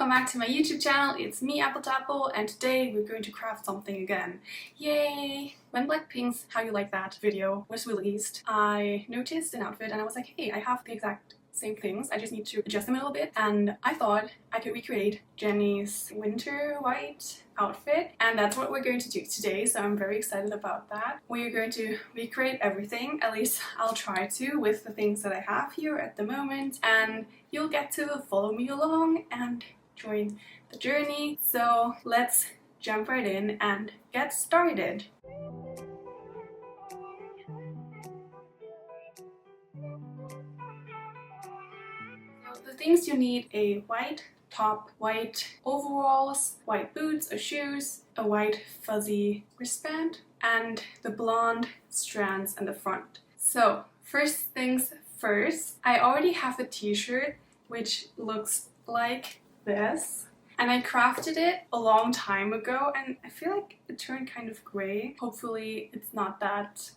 welcome back to my YouTube channel. It's me, appletapple, and today we're going to craft something again. Yay! When Blackpink's How You Like That video was released, I noticed an outfit and I was like, hey, I have the exact same things, I just need to adjust them a little bit, and I thought I could recreate Jennie's winter white outfit, and that's what we're going to do today, so I'm very excited about that. We are going to recreate everything, at least I'll try to, with the things that I have here at the moment, and you'll get to follow me along and join the journey. So let's jump right in and get started. The things you need: a white top, white overalls, white boots or shoes, a white fuzzy wristband, and the blonde strands in the front. So first things first, I already have a t-shirt which looks like this, and I crafted it a long time ago and I feel like it turned kind of gray. Hopefully it's not that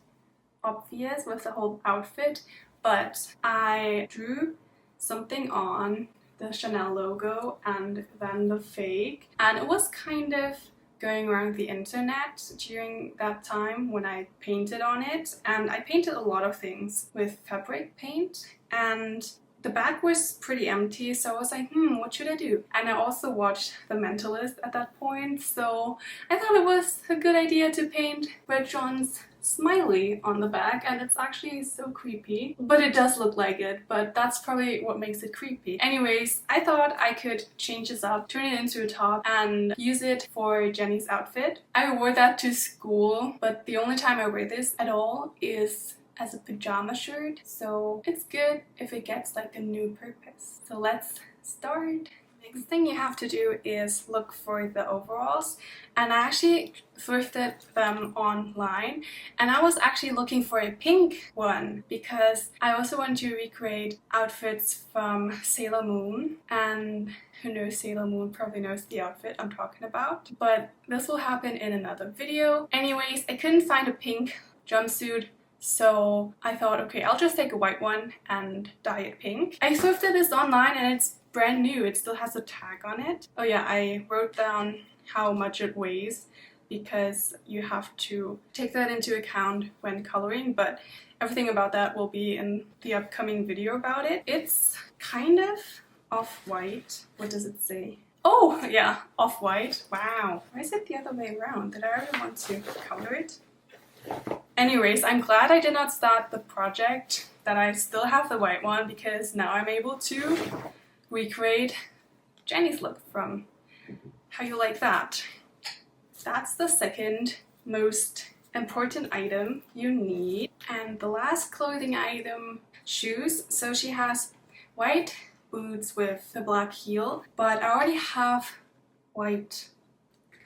obvious with the whole outfit, but I drew something on the Chanel logo and then the fake, and it was kind of going around the internet during that time when I painted on it, and I painted a lot of things with fabric paint, and the bag was pretty empty, so I was like, what should I do? And I also watched The Mentalist at that point, so I thought it was a good idea to paint Red John's smiley on the back, and it's actually so creepy, but it does look like it, but that's probably what makes it creepy. Anyways, I thought I could change this up, turn it into a top, and use it for Jennie's outfit. I wore that to school, but the only time I wear this at all is as a pajama shirt, so it's good if it gets like a new purpose. So let's start. Next thing you have to do is look for the overalls, and I actually thrifted them online, and I was actually looking for a pink one because I also want to recreate outfits from Sailor Moon, and who knows Sailor Moon probably knows the outfit I'm talking about, but this will happen in another video. Anyways, I couldn't find a pink jumpsuit, so I thought, okay, I'll just take a white one and dye it pink. I thrifted this online and it's brand new. It still has a tag on it. Oh yeah, I wrote down how much it weighs because you have to take that into account when coloring, but everything about that will be in the upcoming video about it. It's kind of off-white. What does it say? Oh yeah, off-white. Wow. Why is it the other way around? Did I ever want to color it? Anyways, I'm glad I did not start the project, that I still have the white one, because now I'm able to recreate Jennie's look from How You Like That. That's the second most important item you need. And the last clothing item, shoes. So she has white boots with a black heel, but I already have white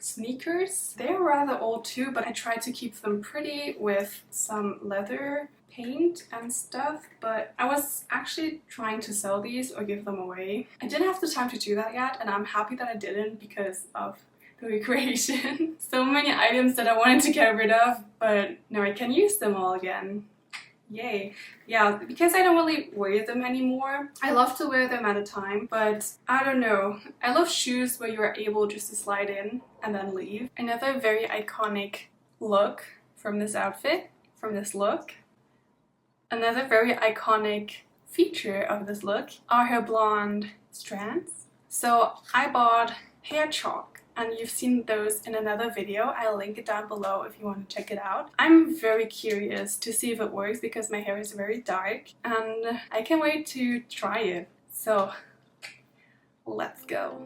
sneakers. They're rather old too, but I tried to keep them pretty with some leather paint and stuff, but I was actually trying to sell these or give them away. I didn't have the time to do that yet, and I'm happy that I didn't because of the recreation. So many items that I wanted to get rid of, but now I can use them all again. Yay. Yeah, because I don't really wear them anymore. I love to wear them at a time, but I don't know. I love shoes where you are able just to slide in and then leave. Another very iconic look from this outfit, from this look. Another very iconic feature of this look are her blonde strands. So I bought hair chalk, and you've seen those in another video. I'll link it down below if you want to check it out. I'm very curious to see if it works because my hair is very dark and I can't wait to try it. So let's go.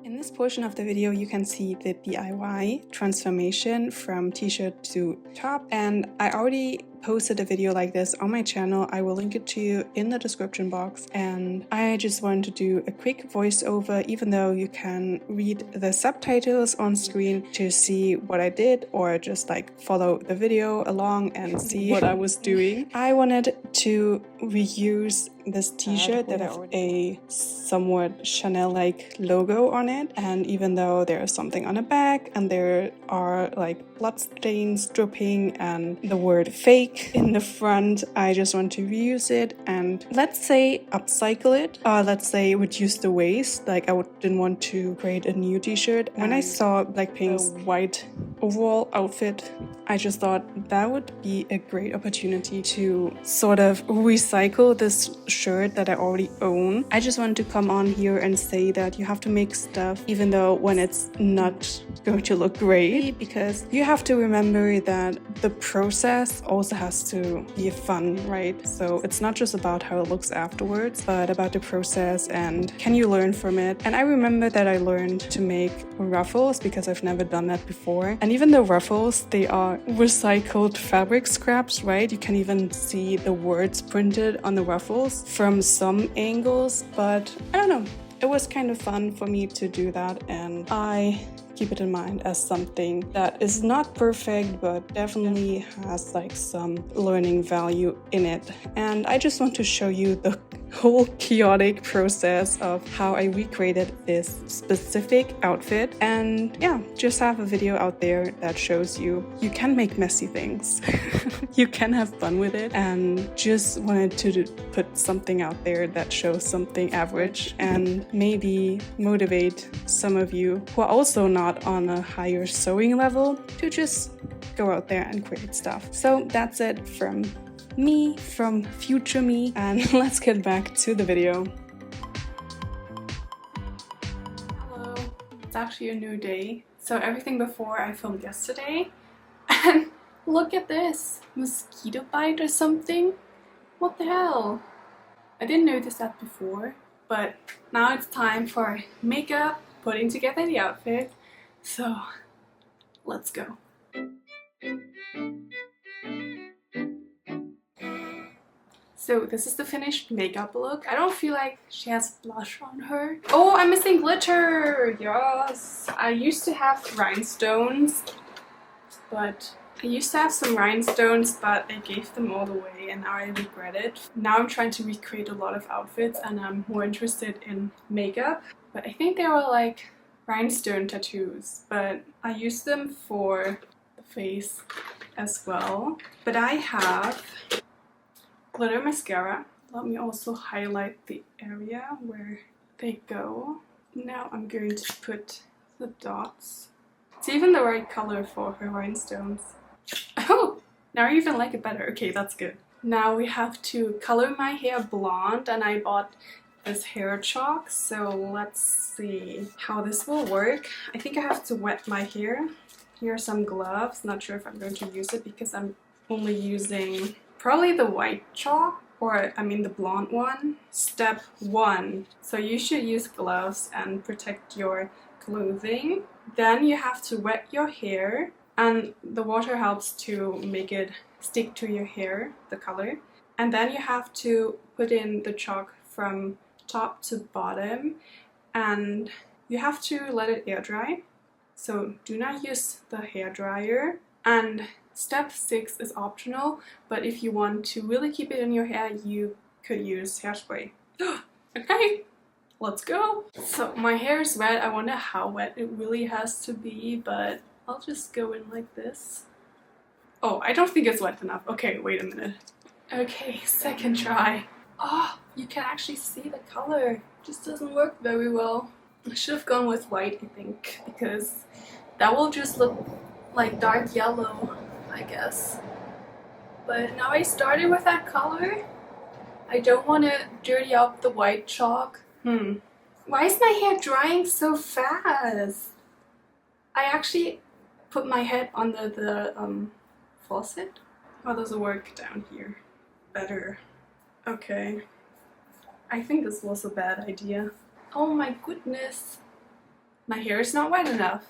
In this portion of the video you can see the DIY transformation from t-shirt to top, and I already posted a video like this on my channel. I will link it to you in the description box, and I just wanted to do a quick voiceover, even though you can read the subtitles on screen to see what I did, or just like follow the video along and see what I was doing. I wanted to reuse this t-shirt that has a somewhat Chanel-like logo on it, and even though there is something on the back and there are like blood stains dripping and the word fake fabric in the front. I just want to reuse it and let's say upcycle it. Let's say reduce the waste. Like I didn't want to create a new t-shirt. When I saw Blackpink's white overall outfit, I just thought that would be a great opportunity to sort of recycle this shirt that I already own. I just wanted to come on here and say that you have to make stuff even though when it's not going to look great, because you have to remember that the process also has to be fun, right? So it's not just about how it looks afterwards, but about the process and can you learn from it. And I remember that I learned to make ruffles because I've never done that before. And even the ruffles, they are recycled fabric scraps, right? You can even see the words printed on the ruffles from some angles, but I don't know. It was kind of fun for me to do that, and I keep it in mind as something that is not perfect but definitely has like some learning value in it. And I just want to show you the whole chaotic process of how I recreated this specific outfit, and yeah, just have a video out there that shows you can make messy things. You can have fun with it, and just wanted to put something out there that shows something average and maybe motivate some of you who are also not on a higher sewing level to just go out there and create stuff. So that's it from me, from future me, and let's get back to the video. Hello, it's actually a new day. So everything before I filmed yesterday, and look at this, mosquito bite or something? What the hell? I didn't notice that before, but now it's time for makeup, putting together the outfit, so let's go. So this is the finished makeup look. I don't feel like she has blush on her. Oh, I'm missing glitter! Yes! I used to have rhinestones, but I gave them all away and now I regret it. Now I'm trying to recreate a lot of outfits and I'm more interested in makeup. But I think they were like rhinestone tattoos, but I use them for the face as well. But I have glitter mascara. Let me also highlight the area where they go. Now I'm going to put the dots. It's even the right color for her rhinestones. Oh! Now I even like it better. Okay, that's good. Now we have to color my hair blonde, and I bought this hair chalk, so let's see how this will work. I think I have to wet my hair. Here are some gloves. Not sure if I'm going to use it because I'm only using probably the white chalk, or I mean the blonde one. Step 1. So you should use gloves and protect your clothing. Then you have to wet your hair, and the water helps to make it stick to your hair, the color. And then you have to put in the chalk from top to bottom, and you have to let it air dry. So do not use the hair dryer. And step 6 is optional, but if you want to really keep it in your hair, you could use hairspray. Okay, let's go. So my hair is wet. I wonder how wet it really has to be, but I'll just go in like this. Oh, I don't think it's wet enough. Okay, wait a minute. Okay, second try. Oh, you can actually see the color. Just doesn't work very well. I should have gone with white, I think, because that will just look like dark yellow, I guess. But now I started with that color. I don't want to dirty up the white chalk. Why is my hair drying so fast? I actually put my head under the faucet. How does it work down here? Better. Okay. I think this was a bad idea. Oh my goodness. My hair is not wet enough.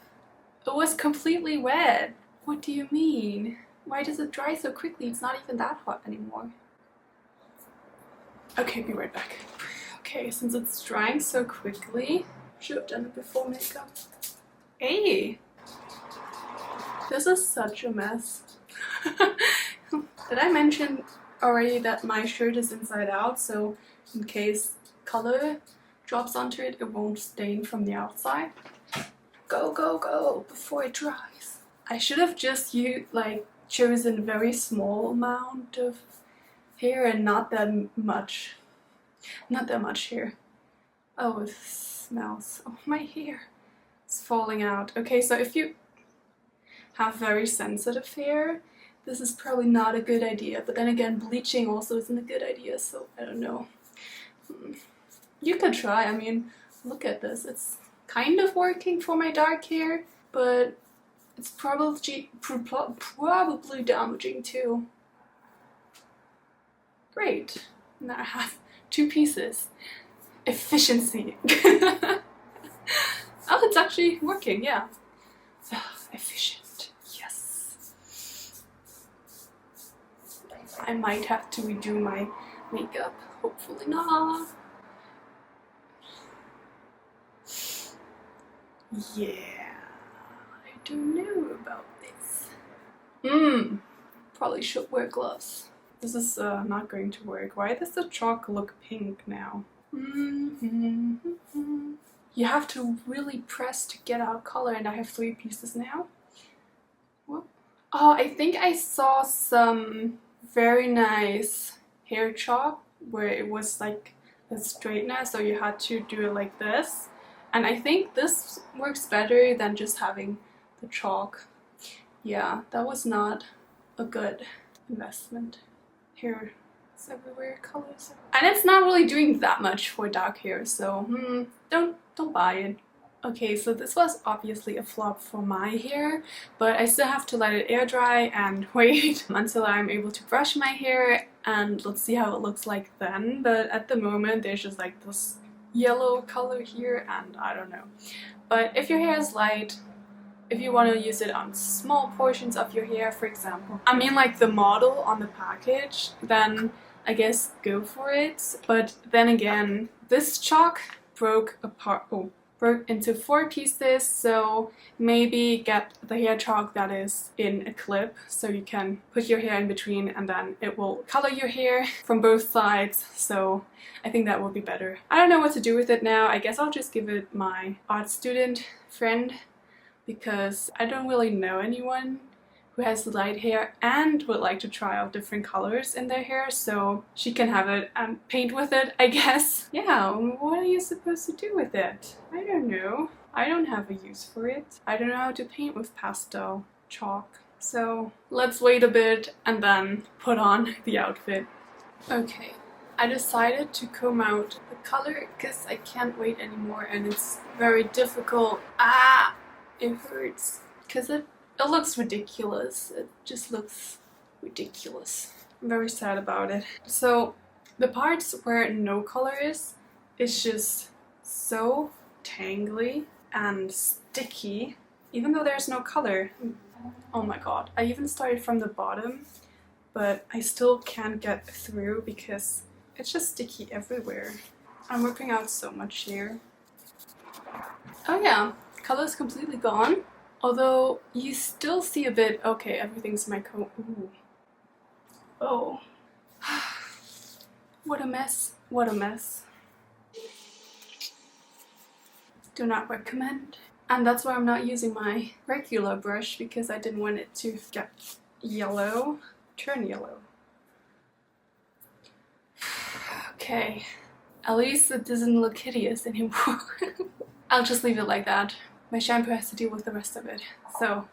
It was completely wet. What do you mean? Why does it dry so quickly? It's not even that hot anymore. Okay, be right back. Okay, since it's drying so quickly, should have done it before makeup. Hey! This is such a mess. Did I mention already that my shirt is inside out, so in case color drops onto it, it won't stain from the outside? Go, go, go before it dries. I should have just chosen a very small amount of hair and not that much hair. Oh, it smells. Oh, my hair is falling out. Okay, so if you have very sensitive hair, this is probably not a good idea, but then again, bleaching also isn't a good idea, so I don't know. You could try. I mean, look at this. It's kind of working for my dark hair, but it's probably damaging too. Great. Now I have 2 pieces. Efficiency. Oh, it's actually working, yeah. Efficient. Yes. I might have to redo my makeup. Hopefully not. Yeah. I don't know about this. Probably should wear gloves. This is not going to work. Why does the chalk look pink now? You have to really press to get out color, and I have 3 pieces now. Whoop. Oh, I think I saw some very nice hair chalk where it was like a straightener, so you had to do it like this. And I think this works better than just having the chalk. Yeah, that was not a good investment. Hair is everywhere, colors. And it's not really doing that much for dark hair, so don't buy it. Okay, so this was obviously a flop for my hair, but I still have to let it air dry and wait until I'm able to brush my hair, and let's see how it looks like then. But at the moment there's just like this yellow color here, and I don't know. But if your hair is light, if you want to use it on small portions of your hair, for example, I mean like the model on the package, then I guess go for it. But then again, this chalk broke into 4 pieces, so maybe get the hair chalk that is in a clip so you can put your hair in between, and then it will color your hair from both sides, so I think that will be better. I don't know what to do with it now. I guess I'll just give it my art student friend, because I don't really know anyone who has light hair and would like to try out different colors in their hair, so she can have it and paint with it, I guess. Yeah, what are you supposed to do with it? I don't know. I don't have a use for it. I don't know how to paint with pastel chalk. So let's wait a bit and then put on the outfit. Okay, I decided to comb out the color because I can't wait anymore, and it's very difficult. It hurts because it looks ridiculous. It just looks ridiculous. I'm very sad about it. So the parts where no color is, it's just so tangly and sticky, even though there's no color. Oh my god. I even started from the bottom, but I still can't get through because it's just sticky everywhere. I'm working out so much here. Oh yeah, color is completely gone. Although you still see a bit. Okay, everything's my coat. Ooh. Oh. What a mess. What a mess. Do not recommend. And that's why I'm not using my regular brush, because I didn't want it to get yellow. Turn yellow. Okay. At least it doesn't look hideous anymore. I'll just leave it like that. My shampoo has to deal with the rest of it. So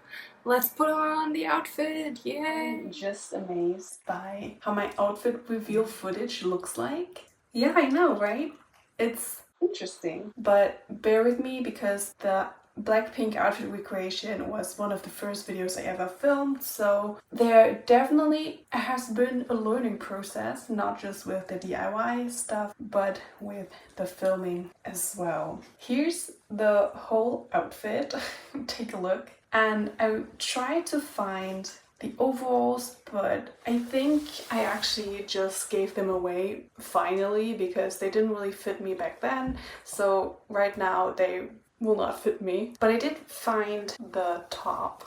let's put on the outfit. Yay! I'm just amazed by how my outfit reveal footage looks like. Yeah, I know, right? It's interesting. But bear with me, because the Blackpink outfit recreation was one of the first videos I ever filmed, so there definitely has been a learning process, not just with the DIY stuff, but with the filming as well. Here's the whole outfit. Take a look. And I tried to find the overalls, but I think I actually just gave them away finally, because they didn't really fit me back then, so right now they will not fit me. But I did find the top.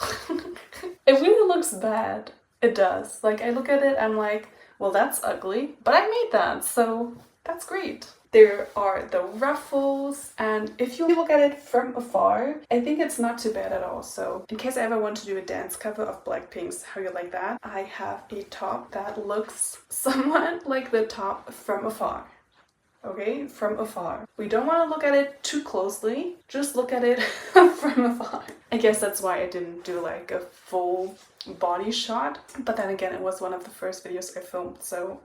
It really looks bad. It does. Like, I look at it, I'm like, well, that's ugly, but I made that, so that's great. There are the ruffles, and if you look at it from afar, I think it's not too bad at all. So in case I ever want to do a dance cover of Blackpink's How You Like That, I have a top that looks somewhat like the top from afar. Okay, from afar. We don't want to look at it too closely, just look at it from afar. I guess that's why I didn't do like a full body shot, but then again, it was one of the first videos I filmed, so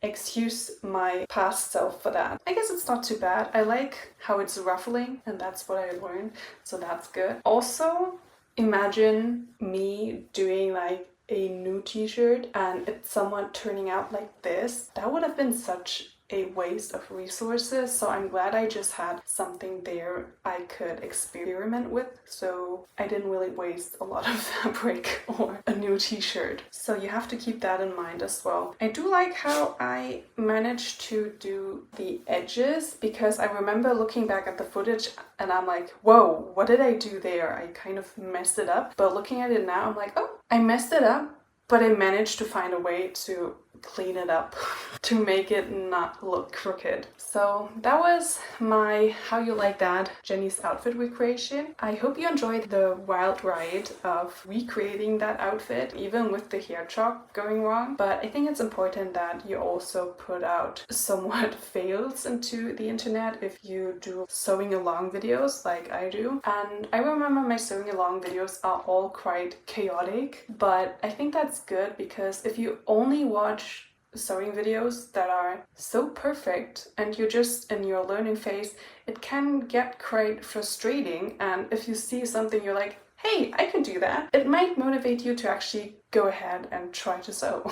excuse my past self for that. I guess it's not too bad. I like how it's ruffling, and that's what I learned, so that's good. Also, imagine me doing like a new t-shirt and it's somewhat turning out like this. That would have been such a waste of resources, so I'm glad I just had something there I could experiment with, so I didn't really waste a lot of fabric or a new t-shirt. So you have to keep that in mind as well. I do like how I managed to do the edges, because I remember looking back at the footage and I'm like, whoa, what did I do there? I kind of messed it up. But looking at it now, I'm like, oh, I messed it up, but I managed to find a way to clean it up to make it not look crooked. So that was my How You Like That Jennie's outfit recreation. I hope you enjoyed the wild ride of recreating that outfit, even with the hair chalk going wrong. But I think it's important that you also put out somewhat fails into the internet if you do sewing along videos like I do. And I remember my sewing along videos are all quite chaotic, but I think that's good, because if you only watch sewing videos that are so perfect and you're just in your learning phase, it can get quite frustrating. And if you see something you're like, hey, I can do that, it might motivate you to actually go ahead and try to sew.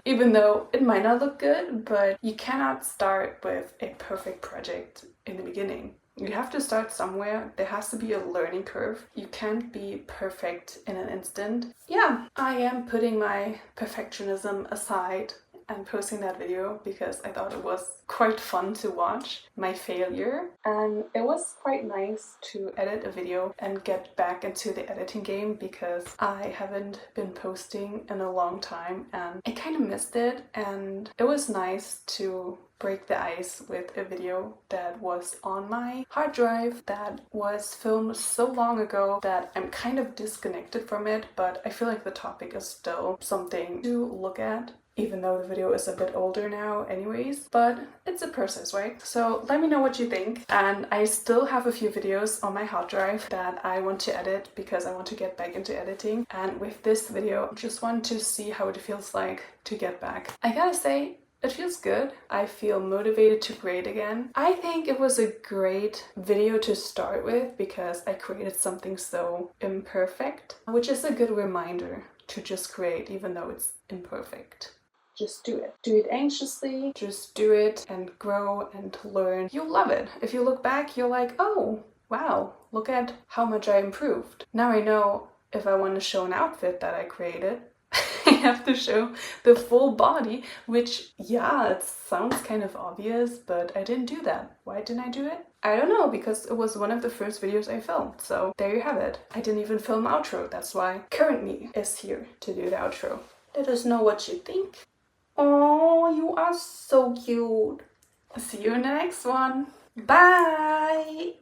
Even though it might not look good, but you cannot start with a perfect project in the beginning. You have to start somewhere. There has to be a learning curve. You can't be perfect in an instant. Yeah, I am putting my perfectionism aside and posting that video because I thought it was quite fun to watch my failure, and it was quite nice to edit a video and get back into the editing game, because I haven't been posting in a long time and I kind of missed it, and it was nice to break the ice with a video that was on my hard drive that was filmed so long ago that I'm kind of disconnected from it, but I feel like the topic is still something to look at, even though the video is a bit older now anyways, but it's a process, right? So let me know what you think. And I still have a few videos on my hard drive that I want to edit because I want to get back into editing. And with this video, I just want to see how it feels like to get back. I gotta say, it feels good. I feel motivated to create again. I think it was a great video to start with because I created something so imperfect, which is a good reminder to just create even though it's imperfect. Just do it. Do it anxiously, just do it and grow and learn. You'll love it. If you look back, you're like, oh, wow, look at how much I improved. Now I know if I want to show an outfit that I created, I have to show the full body, which, yeah, it sounds kind of obvious, but I didn't do that. Why didn't I do it? I don't know, because it was one of the first videos I filmed, so there you have it. I didn't even film outro, that's why current me is here to do the outro. Let us know what you think. Oh, you are so cute. See you in the next one. Bye!